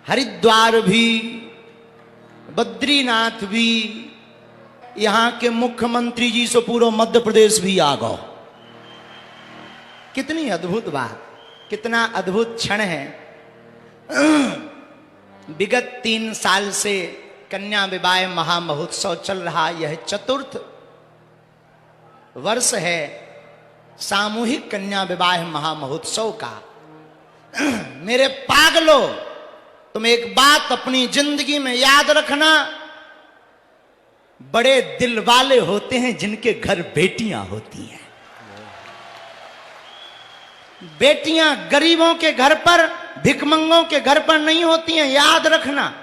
हरिद्वार भी, बद्रीनाथ भी, यहां के मुख्यमंत्री जी से पूरा मध्य प्रदेश भी आ गो। कितनी अद्भुत बात, कितना अद्भुत क्षण है। विगत 3 साल से कन्या विवाह महामहोत्सव चल रहा, यह 4th वर्ष है सामूहिक कन्या विवाह महामहोत्सव का। मेरे पागलों, तुम एक बात अपनी जिंदगी में याद रखना, बड़े दिल वाले होते हैं जिनके घर बेटियां होती हैं। बेटियां गरीबों के घर पर, भिखमंगों के घर पर नहीं होती हैं, याद रखना।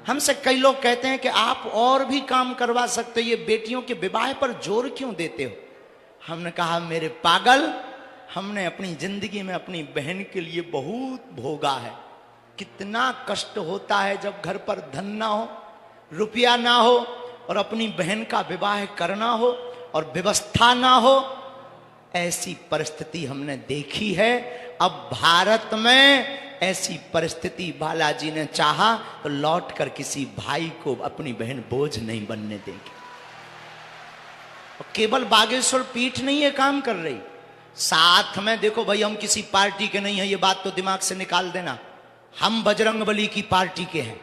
हमसे कई लोग कहते हैं कि आप और भी काम करवा सकते हो, ये बेटियों के विवाह पर जोर क्यों देते हो? हमने कहा मेरे पागल, हमने अपनी जिंदगी में अपनी बहन के लिए बहुत भोगा है। कितना कष्ट होता है जब घर पर धन ना हो, रुपया ना हो, और अपनी बहन का विवाह करना हो और व्यवस्था ना हो। ऐसी परिस्थिति हमने देखी है। अब भारत में ऐसी परिस्थिति बालाजी ने चाहा तो लौट कर किसी भाई को अपनी बहन बोझ नहीं बनने देंगे। केवल बागेश्वर पीठ नहीं है काम कर रही, साथ में देखो भाई, हम किसी पार्टी के नहीं है, ये बात तो दिमाग से निकाल देना। हम बजरंगबली की पार्टी के हैं,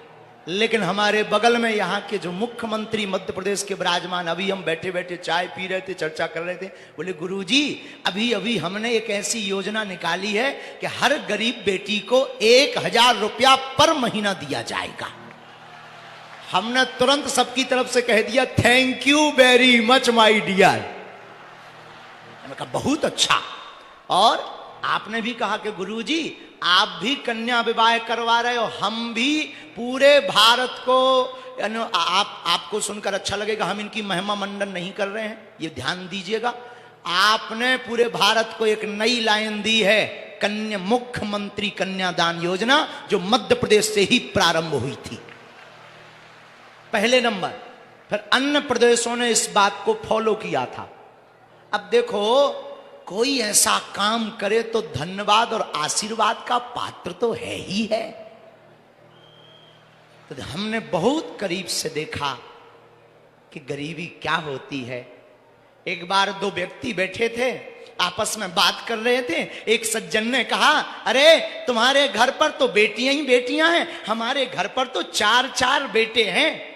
लेकिन हमारे बगल में यहाँ के जो मुख्यमंत्री मध्य प्रदेश के विराजमान, अभी हम बैठे बैठे चाय पी रहे थे, चर्चा कर रहे थे, बोले गुरुजी अभी अभी हमने एक ऐसी योजना निकाली है कि हर गरीब बेटी को 1000 रुपया पर महीना दिया जाएगा। हमने तुरंत सबकी तरफ से कह दिया thank you very much my dear. मैंने कहा बहुत अच्छा। और आपने भी कहा कि गुरुजी आप भी कन्या विवाह करवा रहे हो, हम भी पूरे भारत को, आपको सुनकर अच्छा लगेगा, हम इनकी महिमा मंडन नहीं कर रहे हैं, ये ध्यान दीजिएगा। आपने पूरे भारत को एक नई लाइन दी है, कन्या मुख्यमंत्री कन्यादान योजना, जो मध्य प्रदेश से ही प्रारंभ हुई थी पहले नंबर। फिर अन्य प्रदेशों ने इस बात को फॉलो किया था। अब देखो, कोई ऐसा काम करे तो धन्यवाद और आशीर्वाद का पात्र तो है ही है। तो हमने बहुत करीब से देखा कि गरीबी क्या होती है। एक बार 2 व्यक्ति बैठे थे, आपस में बात कर रहे थे। एक सज्जन ने कहा, अरे तुम्हारे घर पर तो बेटियां ही बेटियां हैं, हमारे घर पर तो 4 बेटे हैं।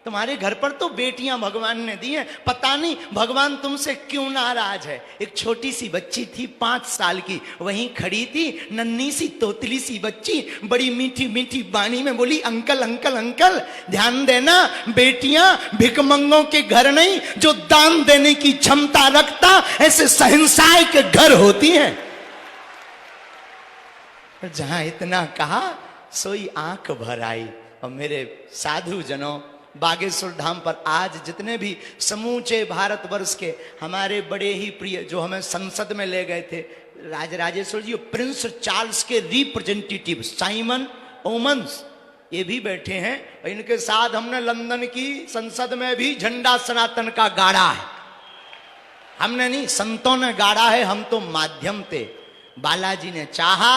तुम्हारे घर पर तो बेटियां भगवान ने दी हैं, पता नहीं भगवान तुमसे क्यों नाराज है। एक छोटी सी बच्ची थी 5 साल की, वहीं खड़ी थी, नन्ही सी तोतली सी बच्ची, बड़ी मीठी मीठी बाणी में बोली अंकल अंकल अंकल। ध्यान देना, बेटियां भिखमंगों के घर नहीं, जो दान देने की क्षमता रखता ऐसे शहंशाह के घर होती हैं। जहां इतना कहा सोई आंख भर आई। और मेरे साधु जनों, बागेश्वर धाम पर आज जितने भी समूचे भारतवर्ष के हमारे बड़े ही प्रिय, जो हमें संसद में ले गए थे, राजराजेश्वर जी, प्रिंस चार्ल्स के रिप्रेजेंटेटिव साइमन ओमन्स, ये भी बैठे हैं। इनके साथ हमने लंदन की संसद में भी झंडा सनातन का गाड़ा है। हमने नहीं, संतों ने गाड़ा है, हम तो माध्यम थे। बालाजी ने चाहा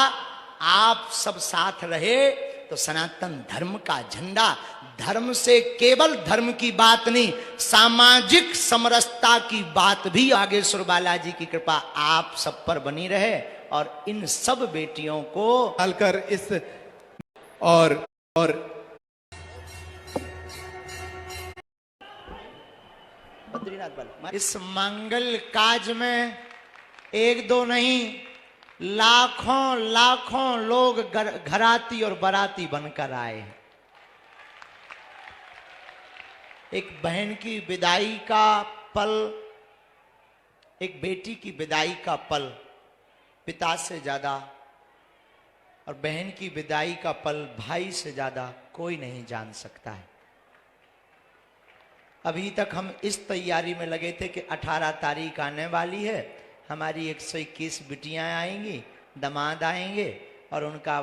आप सब साथ रहे तो सनातन धर्म का झंडा, धर्म से केवल धर्म की बात नहीं, सामाजिक समरसता की बात भी बागेश्वर बालाजी की कृपा आप सब पर बनी रहे। और इन सब बेटियों को डालकर इस और बद्रीनाथ वाला इस मंगल काज में 1-2 नहीं, लाखों लाखों लोग घराती और बाराती बनकर आए हैं। एक बहन की विदाई का पल, एक बेटी की विदाई का पल पिता से ज्यादा, और बहन की विदाई का पल भाई से ज्यादा कोई नहीं जान सकता है। अभी तक हम इस तैयारी में लगे थे कि 18 तारीख आने वाली है, हमारी 121 बिटियां आएंगी, दामाद आएंगे और उनका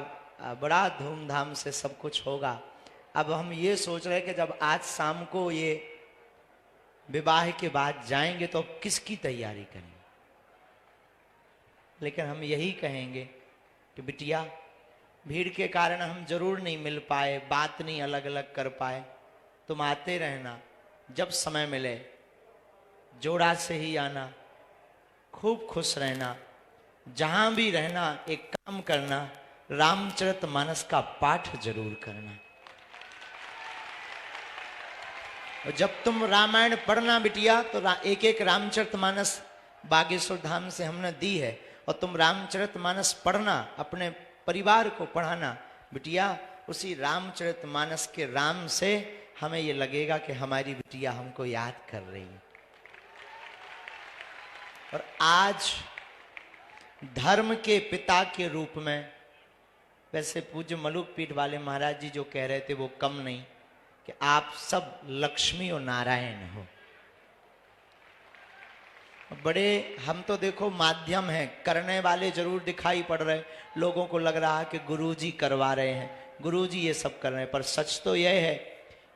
बड़ा धूमधाम से सब कुछ होगा। अब हम ये सोच रहे हैं कि जब आज शाम को ये विवाह के बाद जाएंगे तो अब किसकी तैयारी करेंगे। लेकिन हम यही कहेंगे कि बिटिया भीड़ के कारण हम जरूर नहीं मिल पाए, बात नहीं अलग अलग कर पाए। तुम आते रहना, जब समय मिले जोड़ा से ही आना। खूब खुश रहना, जहां भी रहना एक काम करना, रामचरितमानस का पाठ जरूर करना। और जब तुम रामायण पढ़ना बिटिया तो एक एक रामचरितमानस बागेश्वर धाम से हमने दी है, और तुम रामचरितमानस पढ़ना, अपने परिवार को पढ़ाना बिटिया। उसी रामचरितमानस के राम से हमें ये लगेगा कि हमारी बिटिया हमको याद कर रही है। और आज धर्म के पिता के रूप में, वैसे पूज्य मलुक पीठ वाले महाराज जी जो कह रहे थे वो कम नहीं, कि आप सब लक्ष्मी और नारायण हो। बड़े हम तो देखो माध्यम हैं, करने वाले जरूर दिखाई पड़ रहे, लोगों को लग रहा है कि गुरुजी करवा रहे हैं, गुरुजी ये सब कर रहे हैं, पर सच तो यह है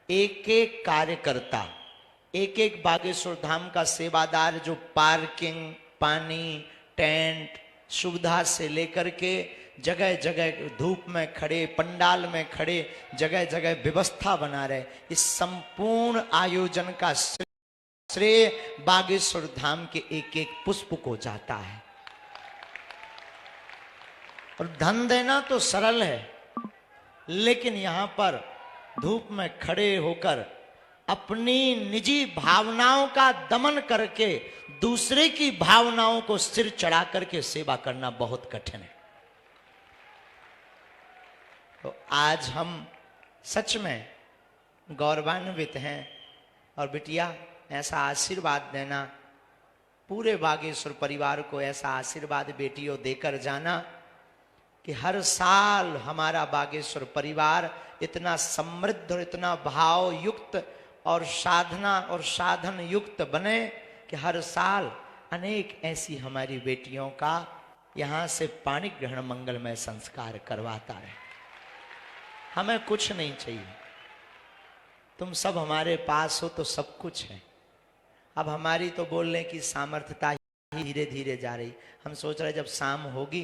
एक एक कार्यकर्ता, एक एक बागेश्वर धाम का सेवादार जो पार्किंग, पानी, टेंट सुविधा से लेकर के जगह जगह धूप में खड़े, पंडाल में खड़े, जगह जगह व्यवस्था बना रहे, इस संपूर्ण आयोजन का श्रेय बागेश्वर धाम के एक एक पुष्प को जाता है। और धन देना तो सरल है, लेकिन यहां पर धूप में खड़े होकर अपनी निजी भावनाओं का दमन करके दूसरे की भावनाओं को सिर चढ़ा करके सेवा करना बहुत कठिन है। तो आज हम सच में गौरवान्वित हैं। और बिटिया ऐसा आशीर्वाद देना, पूरे बागेश्वर परिवार को ऐसा आशीर्वाद बेटियों देकर जाना कि हर साल हमारा बागेश्वर परिवार इतना समृद्ध और इतना भाव युक्त और साधना और साधन युक्त बने कि हर साल अनेक ऐसी हमारी बेटियों का यहाँ से पाणी ग्रहण मंगलमय संस्कार करवाता है। हमें कुछ नहीं चाहिए, तुम सब हमारे पास हो तो सब कुछ है। अब हमारी तो बोलने की सामर्थ्यता ही धीरे धीरे जा रही। हम सोच रहे जब शाम होगी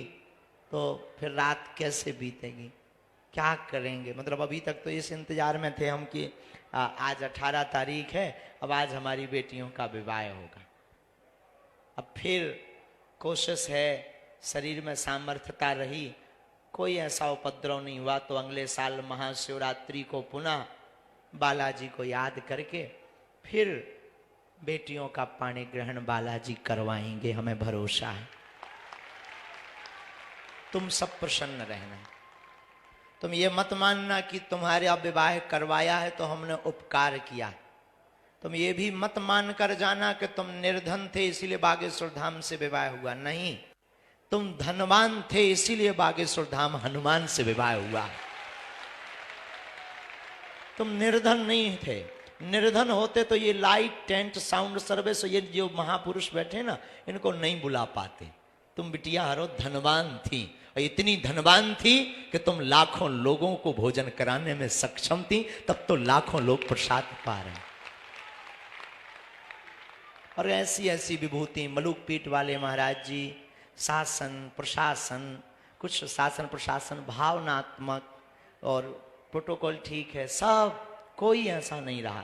तो फिर रात कैसे बीतेगी, क्या करेंगे। मतलब अभी तक तो इस इंतजार में थे हम कि आज 18 तारीख है, अब आज हमारी बेटियों का विवाह होगा। अब फिर कोशिश है, शरीर में सामर्थ्यता रही, कोई ऐसा उपद्रव नहीं हुआ तो अगले साल महाशिवरात्रि को पुनः बालाजी को याद करके फिर बेटियों का पाणी ग्रहण बालाजी करवाएंगे, हमें भरोसा है। तुम सब प्रसन्न रहना। तुम ये मत मानना कि तुम्हारे विवाह करवाया है तो हमने उपकार किया। तुम ये भी मत मान कर जाना कि तुम निर्धन थे इसीलिए बागेश्वर धाम से विवाह हुआ। नहीं, तुम धनवान थे इसीलिए बागेश्वर धाम हनुमान से विवाह हुआ। तुम निर्धन नहीं थे। निर्धन होते तो ये लाइट, टेंट, साउंड सर्विस, ये जो महापुरुष बैठे ना, इनको नहीं बुला पाते। तुम बिटिया हरो धनवान थी, और इतनी धनवान थी कि तुम लाखों लोगों को भोजन कराने में सक्षम थी, तब तो लाखों लोग प्रसाद पा रहे हैं। और ऐसी ऐसी विभूति मलुक पीठ वाले महाराज जी, शासन प्रशासन, कुछ शासन प्रशासन भावनात्मक और प्रोटोकॉल ठीक है, सब कोई ऐसा नहीं रहा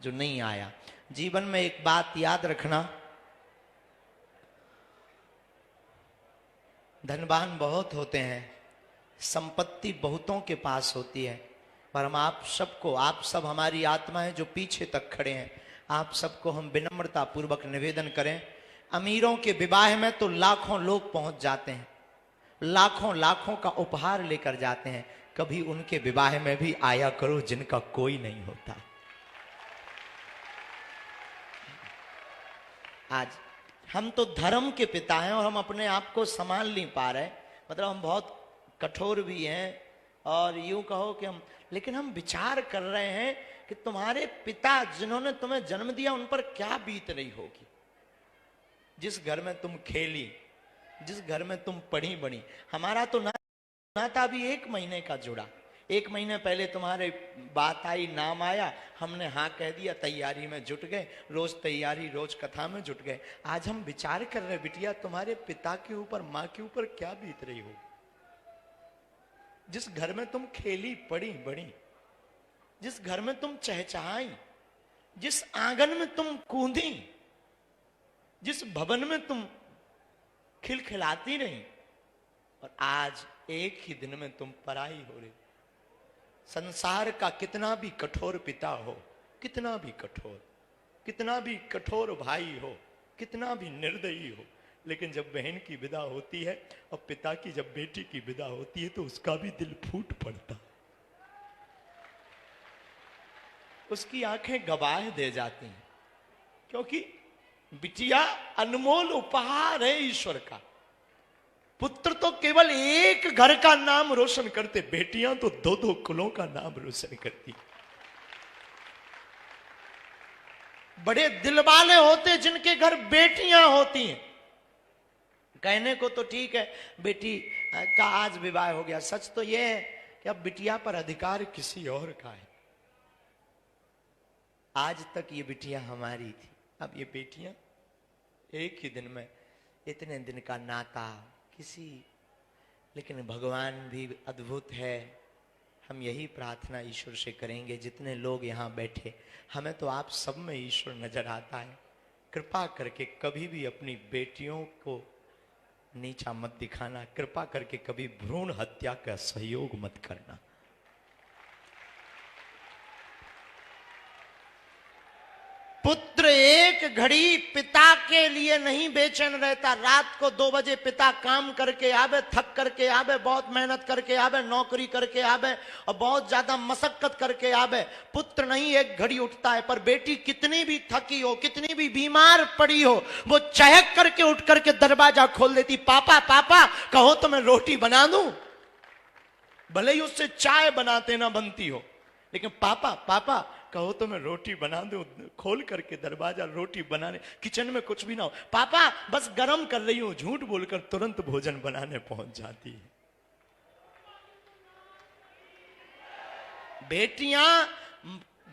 जो नहीं आया। जीवन में एक बात याद रखना, धनवान बहुत होते हैं, संपत्ति बहुतों के पास होती है, पर हम आप सबको, आप सब हमारी आत्मा है जो पीछे तक खड़े हैं, आप सबको हम विनम्रता पूर्वक निवेदन करें। अमीरों के विवाह में तो लाखों लोग पहुंच जाते हैं, लाखों लाखों का उपहार लेकर जाते हैं, कभी उनके विवाह में भी आया करो जिनका कोई नहीं होता। आज हम तो धर्म के पिता हैं और हम अपने आप को संभाल नहीं पा रहे, मतलब हम बहुत कठोर भी हैं और यूं कहो कि हम, लेकिन हम विचार कर रहे हैं कि तुम्हारे पिता जिन्होंने तुम्हें जन्म दिया उन पर क्या बीत रही होगी। जिस घर में तुम खेली, जिस घर में तुम पढ़ी बड़ी, हमारा तो नाता भी 1 महीने का जुड़ा। 1 महीने पहले तुम्हारे बात आई, नाम आया, हमने हाँ कह दिया, तैयारी में जुट गए, रोज तैयारी, रोज कथा में जुट गए। आज हम विचार कर रहे बिटिया तुम्हारे पिता के ऊपर, माँ के ऊपर क्या बीत रही हो। जिस घर में तुम खेली पड़ी बड़ी, जिस घर में तुम चहचहाई, जिस आंगन में तुम कूदी, जिस भवन में तुम खिलखिलाती रही, और आज एक ही दिन में तुम पराई हो रही। संसार का कितना भी कठोर पिता हो, कितना भी कठोर भाई हो, कितना भी निर्दयी हो, लेकिन जब बहन की विदा होती है और पिता की जब बेटी की विदा होती है तो उसका भी दिल फूट पड़ता, उसकी आंखें गवाह दे जाती हैं, क्योंकि बिटिया अनमोल उपहार है ईश्वर का। पुत्र तो केवल एक घर का नाम रोशन करते, बेटियां तो दो दो कुलों का नाम रोशन करती। बड़े दिल वाले होते जिनके घर बेटियां होती हैं। कहने को तो ठीक है बेटी का आज विवाह हो गया, सच तो यह है कि अब बिटिया पर अधिकार किसी और का है। आज तक ये बिटिया हमारी थी, अब ये बेटियां एक ही दिन में, इतने दिन का नाता किसी, लेकिन भगवान भी अद्भुत है। हम यही प्रार्थना ईश्वर से करेंगे, जितने लोग यहाँ बैठे, हमें तो आप सब में ईश्वर नजर आता है। कृपा करके कभी भी अपनी बेटियों को नीचा मत दिखाना, कृपा करके कभी भ्रूण हत्या का सहयोग मत करना। पुत्र एक घड़ी पिता के लिए नहीं बेचैन रहता। रात को 2 बजे पिता काम करके आवे, थक करके आवे, बहुत मेहनत करके आवे, नौकरी करके आवे और बहुत ज्यादा मशक्कत करके आवे, पुत्र नहीं एक घड़ी उठता है। पर बेटी कितनी भी थकी हो, कितनी भी बीमार पड़ी हो, वो चहक करके उठ करके दरवाजा खोल देती। पापा पापा कहो तो मैं रोटी बना दूं। भले ही उससे चाय बनाते ना बनती हो, लेकिन पापा पापा कहो तो मैं रोटी बना दूं। खोल करके दरवाजा, रोटी बनाने, किचन में कुछ भी ना हो, पापा बस गरम कर रही हूं, झूठ बोलकर तुरंत भोजन बनाने पहुंच जाती है। बेटियां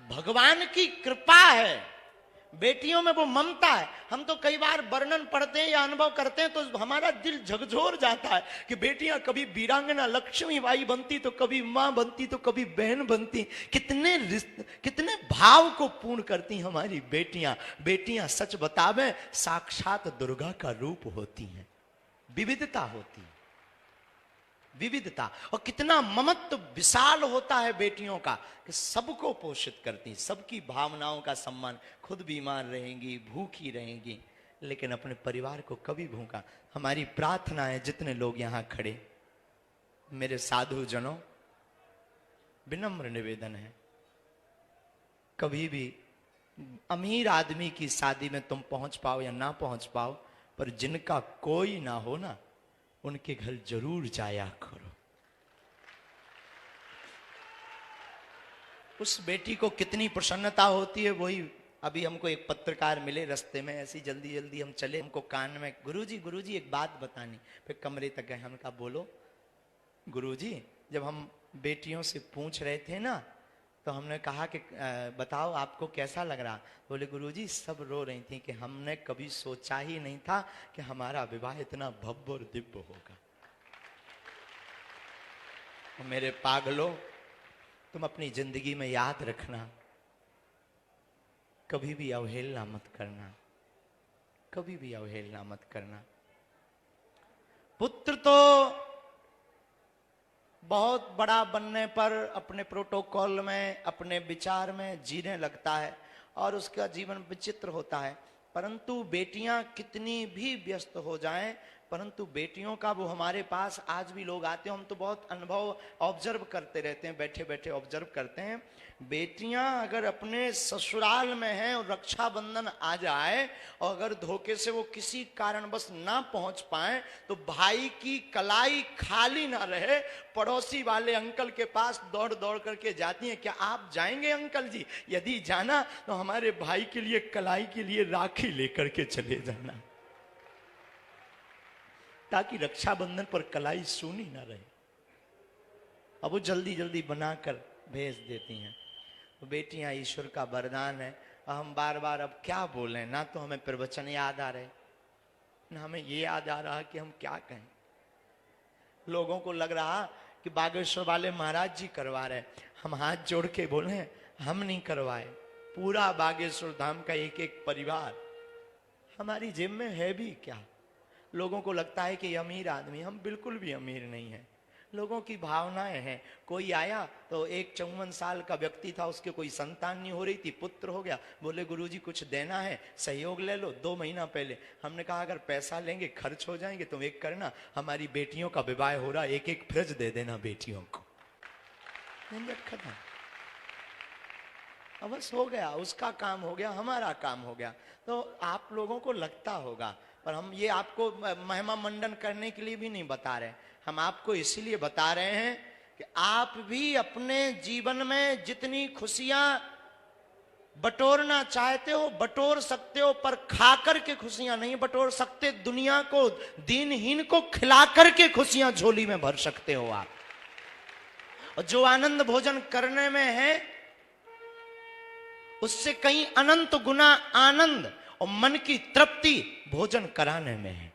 भगवान की कृपा है, बेटियों में वो ममता है। हम तो कई बार वर्णन पढ़ते हैं या अनुभव करते हैं तो हमारा दिल झकझोर जाता है कि बेटियां कभी वीरांगना लक्ष्मीबाई बनती, तो कभी मां बनती, तो कभी बहन बनती। कितने भाव को पूर्ण करती हमारी बेटियां। बेटियां सच बतावे साक्षात दुर्गा का रूप होती हैं। विविधता होती है, विविधता, और कितना ममत्व विशाल होता है बेटियों का कि सबको पोषित करती, सबकी भावनाओं का सम्मान। खुद बीमार रहेंगी, भूखी रहेंगी, लेकिन अपने परिवार को कभी भूखा। हमारी प्रार्थना है, जितने लोग यहां खड़े, मेरे साधु जनों, विनम्र निवेदन है, कभी भी अमीर आदमी की शादी में तुम पहुंच पाओ या ना पहुंच पाओ, पर जिनका कोई ना हो ना, उनके घर जरूर जाया करो। उस बेटी को कितनी प्रसन्नता होती है। वही अभी हमको एक पत्रकार मिले रास्ते में, ऐसी जल्दी जल्दी हम चले, हमको कान में गुरुजी एक बात बतानी। फिर कमरे तक गए, हमने कहा बोलो। गुरुजी जब हम बेटियों से पूछ रहे थे ना, तो हमने कहा कि बताओ आपको कैसा लग रहा। बोले गुरुजी सब रो रही थी कि हमने कभी सोचा ही नहीं था कि हमारा विवाह इतना भव्य और दिव्य होगा। मेरे पागलों, तुम अपनी जिंदगी में याद रखना, कभी भी अवहेलना मत करना, कभी भी अवहेलना मत करना। पुत्र तो बहुत बड़ा बनने पर अपने प्रोटोकॉल में, अपने विचार में जीने लगता है और उसका जीवन विचित्र होता है। परंतु बेटियां कितनी भी व्यस्त हो जाएं, परंतु बेटियों का वो हमारे पास आज भी लोग आते हैं, हम तो बहुत अनुभव ऑब्जर्व करते रहते हैं, बैठे बैठे ऑब्जर्व करते हैं। बेटियां अगर अपने ससुराल में हैं और रक्षाबंधन आ जाए और अगर धोखे से वो किसी कारणवश ना पहुंच पाए, तो भाई की कलाई खाली ना रहे, पड़ोसी वाले अंकल के पास दौड़ दौड़ करके जाती हैं। क्या आप जाएंगे अंकल जी? यदि जाना तो हमारे भाई के लिए कलाई के लिए राखी लेकर के चले जाना, ताकि रक्षाबंधन पर कलाई सूनी ना रहे। अब वो जल्दी जल्दी बनाकर भेज देती हैं। तो बेटियां ईश्वर का वरदान है। हम बार बार अब क्या बोलें, ना तो हमें प्रवचन याद आ रहे, ना हमें ये याद आ रहा कि हम क्या कहें। लोगों को लग रहा कि बागेश्वर वाले महाराज जी करवा रहे। हम हाथ जोड़ के बोले हम नहीं करवाए। पूरा बागेश्वर धाम का एक एक परिवार, हमारी जेब में है भी क्या? लोगों को लगता है कि अमीर आदमी, हम बिल्कुल भी अमीर नहीं है। लोगों की भावनाएं हैं। कोई आया तो एक 54 साल का व्यक्ति था, उसके कोई संतान नहीं हो रही थी, पुत्र हो गया, बोले गुरुजी कुछ देना है, सहयोग ले लो। 2 महीना पहले हमने कहा अगर पैसा लेंगे खर्च हो जाएंगे, तुम एक करना, हमारी बेटियों का विवाह हो रहा, एक एक फ्रिज दे देना बेटियों को। झंझट खत्म। अब बस हो गया, उसका काम हो गया, हमारा काम हो गया। तो आप लोगों को लगता होगा, पर हम ये आपको महिमा मंडन करने के लिए भी नहीं बता रहे। हम आपको इसीलिए बता रहे हैं कि आप भी अपने जीवन में जितनी खुशियां बटोरना चाहते हो बटोर सकते हो, पर खा करके खुशियां नहीं बटोर सकते। दुनिया को, दीनहीन को खिला करके खुशियां झोली में भर सकते हो आप। और जो आनंद भोजन करने में है उससे कहीं अनंत गुना आनंद और मन की तृप्ति भोजन कराने में है।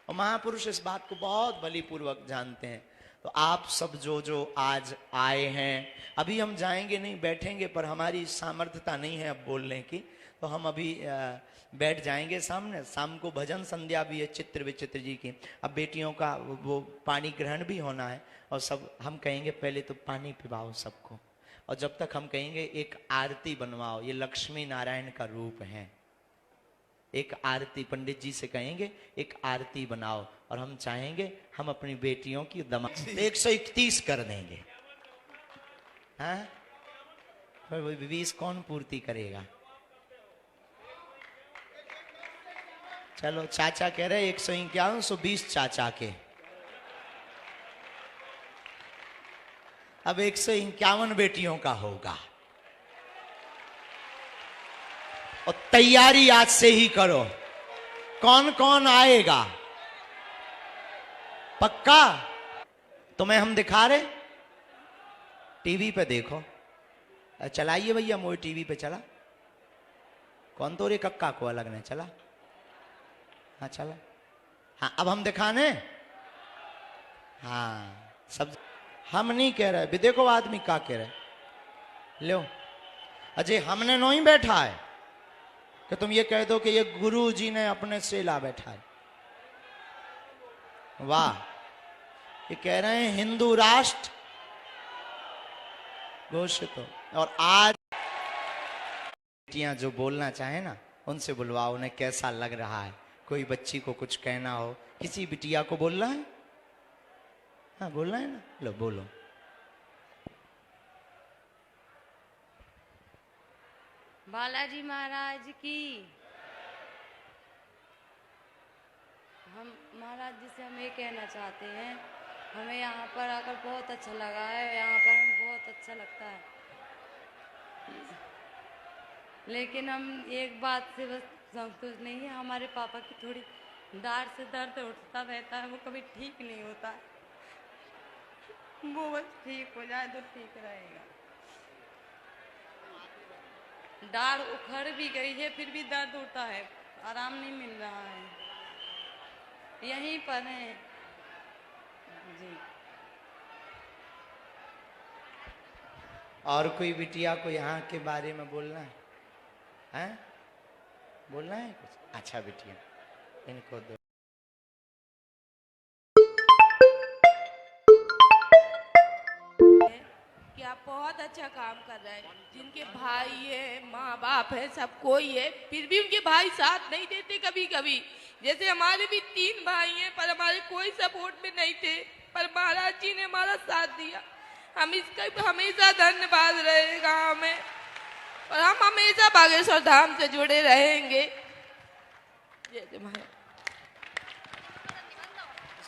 और महापुरुष इस बात को बहुत बलिपूर्वक जानते हैं। तो आप सब जो आज आए हैं, अभी हम जाएंगे नहीं, बैठेंगे, पर हमारी सामर्थ्यता नहीं है अब बोलने की, तो हम अभी बैठ जाएंगे सामने। शाम को भजन संध्या भी है चित्र विचित्र जी की। अब बेटियों का वो पानी ग्रहण भी होना है, और सब हम कहेंगे पहले तो पानी पिलाओ सबको, और जब तक हम कहेंगे एक आरती बनवाओ। ये लक्ष्मी नारायण का रूप है। एक आरती पंडित जी से कहेंगे एक आरती बनाओ, और हम चाहेंगे हम अपनी बेटियों की दमा 131 कर देंगे। हाँ, पर वो 20 कौन पूर्ति करेगा? चलो, चाचा कह रहे 151, 120 चाचा के। अब 151 बेटियों का होगा, और तैयारी आज से ही करो। कौन कौन आएगा? पक्का? तुम्हें हम दिखा रहे, टीवी पे देखो। चलाइए भैया, मोई टीवी पे चला। कौन तो रे कक्का को अलग ने चला? हाँ चला। हाँ, अब हम दिखाने। हाँ, सब हम नहीं कह रहे भी, देखो आदमी क्या कह रहे। लो अजय, हमने नहीं बैठा है कि तुम ये कह दो कि ये गुरु जी ने अपने से ला बैठा है। वाह, ये कह रहे हैं हिंदू राष्ट्र घोषित हो। और आज बेटियां जो बोलना चाहे ना, उनसे बुलवाओ, उन्हें कैसा लग रहा है। कोई बच्ची को कुछ कहना हो, किसी बिटिया को बोलना है। हाँ, बोलना है ना, लो बोलो। बालाजी महाराज की। हम महाराज जी से हम ये कहना चाहते हैं, हमें यहाँ पर आकर बहुत अच्छा लगा है, यहाँ पर हमें बहुत अच्छा लगता है। लेकिन हम एक बात से बस संतुष्ट नहीं है, हमारे पापा की थोड़ी दाढ़ से दर्द उठता रहता है, वो कभी ठीक नहीं होता है। वो बस ठीक हो जाए तो ठीक रहेगा। दाढ़ उखड़ भी गई है, फिर भी दर्द उठता है, आराम नहीं मिल रहा है। यहीं पर है जी। और कोई बिटिया को यहाँ के बारे में बोलना है? हैं? बोलना है कुछ? अच्छा बिटिया, इनको दो। कि आप बहुत अच्छा काम कर रहे हैं। जिनके भाई है, माँ बाप है, सब कोई है, फिर भी उनके भाई साथ नहीं देते कभी कभी। जैसे हमारे भी 3 भाई हैं, पर हमारे कोई सपोर्ट में नहीं थे, पर महाराज जी ने हमारा साथ दिया। हम इसका हमेशा धन्यवाद रहेगा हमें, और हम हमेशा बागेश्वर धाम से जुड़े रहेंगे। जय जय महाराज।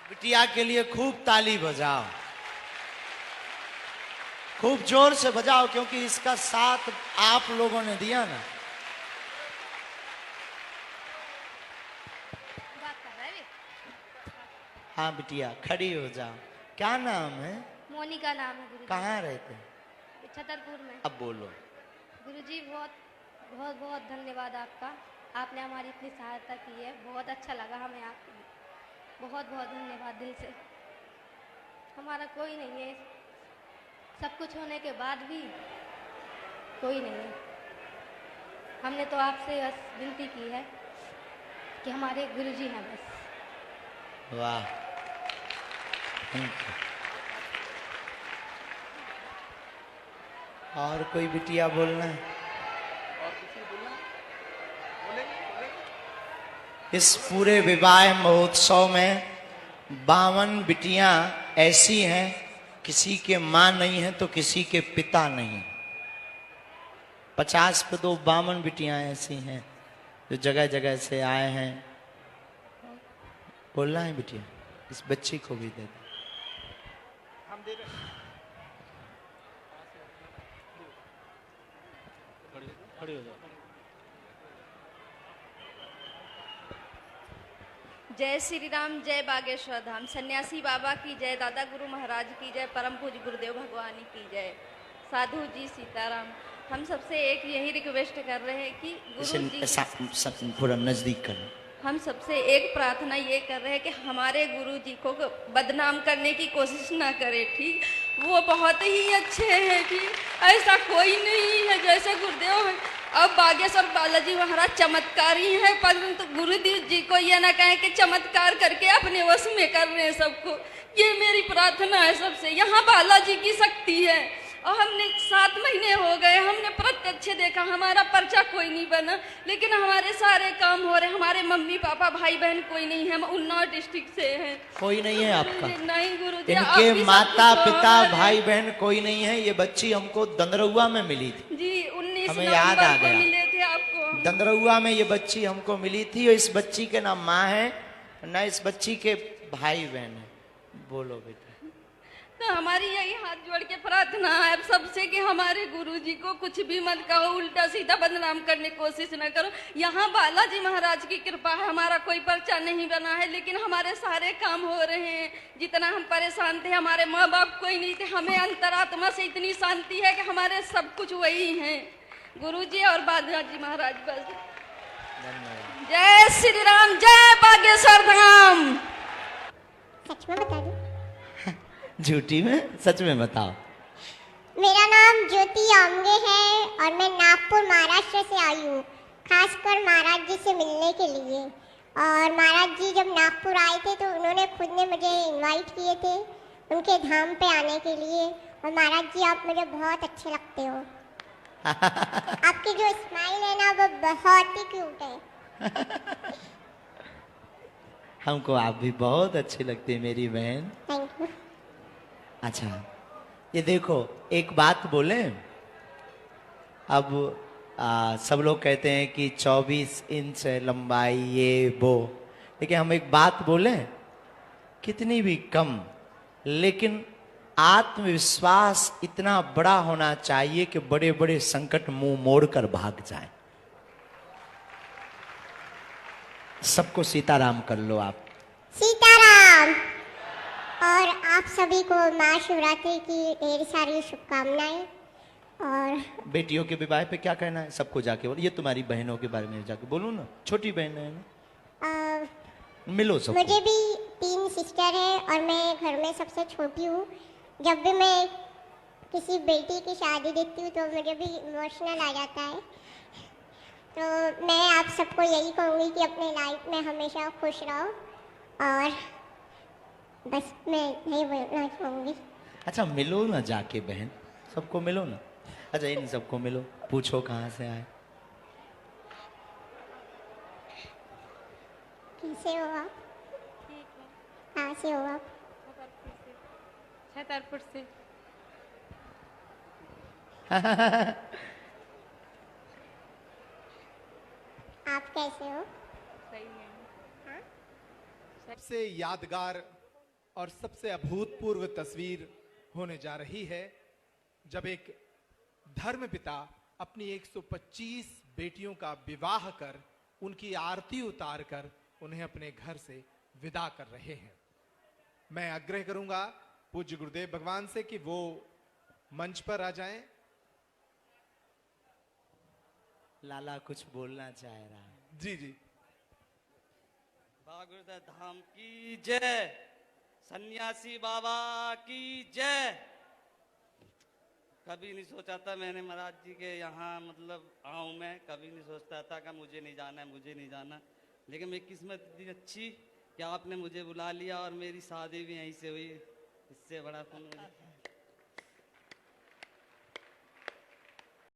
बिटिया के लिए खूब ताली बजाओ, खूब जोर से बजाओ, क्योंकि इसका साथ आप लोगों ने दिया ना। हाँ बिटिया, खड़ी हो जाओ। क्या नाम है? मोनिका नाम है गुरुजी। कहाँ रहते हैं? छतरपुर में। अब बोलो। गुरुजी बहुत बहुत बहुत धन्यवाद आपका, आपने हमारी इतनी सहायता की है, बहुत अच्छा लगा हमें। आपको बहुत बहुत धन्यवाद दिल से। हमारा कोई नहीं है, सब कुछ होने के बाद भी कोई नहीं है। हमने तो आपसे बस विनती की है कि हमारे गुरुजी हैं बस। वाह, थैंक यू। और कोई बिटिया बोलना है? इस पूरे विवाह महोत्सव में 52 बिटियां ऐसी हैं, किसी के मां नहीं है तो किसी के पिता नहीं। 50 पे तो 52 बिटियां ऐसी हैं जो जगह जगह से आए हैं। बोलना है बिटिया, इस बच्ची को भी दे दो। हम दे रहे हैं। खड़ी हो जाओ। जय श्री राम, जय बागेश्वर धाम, सन्यासी बाबा की जय, दादा गुरु महाराज की जय, परम पूज्य गुरुदेव भगवान की जय, साधु जी सीताराम। हम सबसे एक यही रिक्वेस्ट कर रहे हैं कि गुरु जी पूरा नजदीक कर। हम सबसे एक प्रार्थना ये कर रहे हैं कि हमारे गुरु जी को बदनाम करने की कोशिश ना करें, ठीक। वो बहुत ही अच्छे हैं, ठीक। ऐसा कोई नहीं है जैसे गुरुदेव है। अब बागेश्वर बालाजी महाराज चमत्कारी हैं, परंतु गुरुदेव जी को ये ना कहें कि चमत्कार करके अपने वश में कर रहे हैं सबको। ये मेरी प्रार्थना है सबसे। यहाँ बालाजी की शक्ति है और हमने 7 महीने हो गए, हमने प्रत्यक्ष देखा, हमारा पर्चा कोई नहीं बना, लेकिन हमारे सारे काम हो रहे। हमारे मम्मी पापा भाई बहन कोई नहीं है, हम उन्नाव डिस्ट्रिक्ट से हैं। कोई नहीं है आपका? नहीं गुरुजी, इनके माता पिता भाई बहन कोई नहीं है। ये बच्ची हमको दंदरौआ में मिली थी जी, 19 हमें याद आ नवंबर को गया। मिले थे आपको। दंदरौआ में ये बच्ची हमको मिली थी और इस बच्ची के ना माँ है ना इस बच्ची के भाई बहन है। बोलो बेटा। तो हमारी यही हाथ जोड़ के प्रार्थना है अब सबसे कि हमारे गुरुजी को कुछ भी मत कहो, उल्टा सीधा बदनाम करने की कोशिश न करो। यहाँ बालाजी महाराज की कृपा है, हमारा कोई पर्चा नहीं बना है, लेकिन हमारे सारे काम हो रहे हैं। जितना हम परेशान थे, हमारे माँ बाप कोई नहीं थे, हमें अंतरात्मा से इतनी शांति है कि हमारे सब कुछ वही हैं, गुरुजी और बालाजी महाराज बस। जय श्री राम, जय बागेश्वर धाम। सच में बता दूं? झूठी में? सच में बताओ। मेरा नाम ज्योति आमगे है और मैं नागपुर महाराष्ट्र से आई हूँ, खासकर महाराज जी से मिलने के लिए। और महाराज जी जब नागपुर आए थे तो उन्होंने खुद ने मुझे इनवाइट किए थे उनके धाम पे आने के लिए। और महाराज जी आप मुझे बहुत अच्छे लगते हो। आपकी जो स्माइल है ना वो बहुत ही क्यूट है। हमको आप भी बहुत अच्छी लगती है मेरी बहन। Thank you. अच्छा, ये देखो एक बात बोले। अब सब लोग कहते हैं कि 24 इंच है लंबाई ये वो, लेकिन हम एक बात बोले, कितनी भी कम, लेकिन आत्मविश्वास इतना बड़ा होना चाहिए कि बड़े बड़े संकट मुंह मोड़ कर भाग जाएं। सबको सीताराम कर लो आप। सीताराम। और आप सभी को महाशिवरात्रि की ढेर सारी शुभकामनाएं। और बेटियों के विवाह पे क्या कहना है? सबको जाके बोलो। ये तुम्हारी बहनों के बारे में जाके बोलो ना, छोटी बहन है ना, मिलो सबको। मुझे भी 3 सिस्टर है और मैं घर में सबसे छोटी हूँ। जब भी मैं किसी बेटी की शादी देखती हूँ तो मुझे भी इमोशनल आ जाता है। तो मैं आप सबको यही कहूँगी कि अपने लाइफ में हमेशा खुश रहो। और बस मैं नहीं बोलना चाहूँगी। अच्छा, मिलो ना जाके बहन, सबको मिलो ना। अच्छा, इन सबको मिलो, पूछो कहाँ से आए। कैसे हो आप? कहाँ से हो आप? छतरपुर से। आप कैसे हो? सही है। सबसे यादगार और सबसे अभूतपूर्व तस्वीर होने जा रही है जब एक धर्मपिता अपनी 125 बेटियों का विवाह कर उनकी आरती उतार कर उन्हें अपने घर से विदा कर रहे हैं। मैं आग्रह करूंगा पूज्य गुरुदेव भगवान से कि वो मंच पर आ जाएं। लाला कुछ बोलना चाह रहा है। जी जी। बागुरुदा धाम की जय, सन्यासी बाबा की जय। कभी नहीं सोचा था मैंने महाराज जी के यहाँ मतलब आऊँ, मैं कभी नहीं सोचता था कि मुझे नहीं जाना है, मुझे नहीं जाना, लेकिन मेरी किस्मत इतनी अच्छी कि आपने मुझे बुला लिया और मेरी शादी भी यहीं से हुई। इससे बड़ा फोन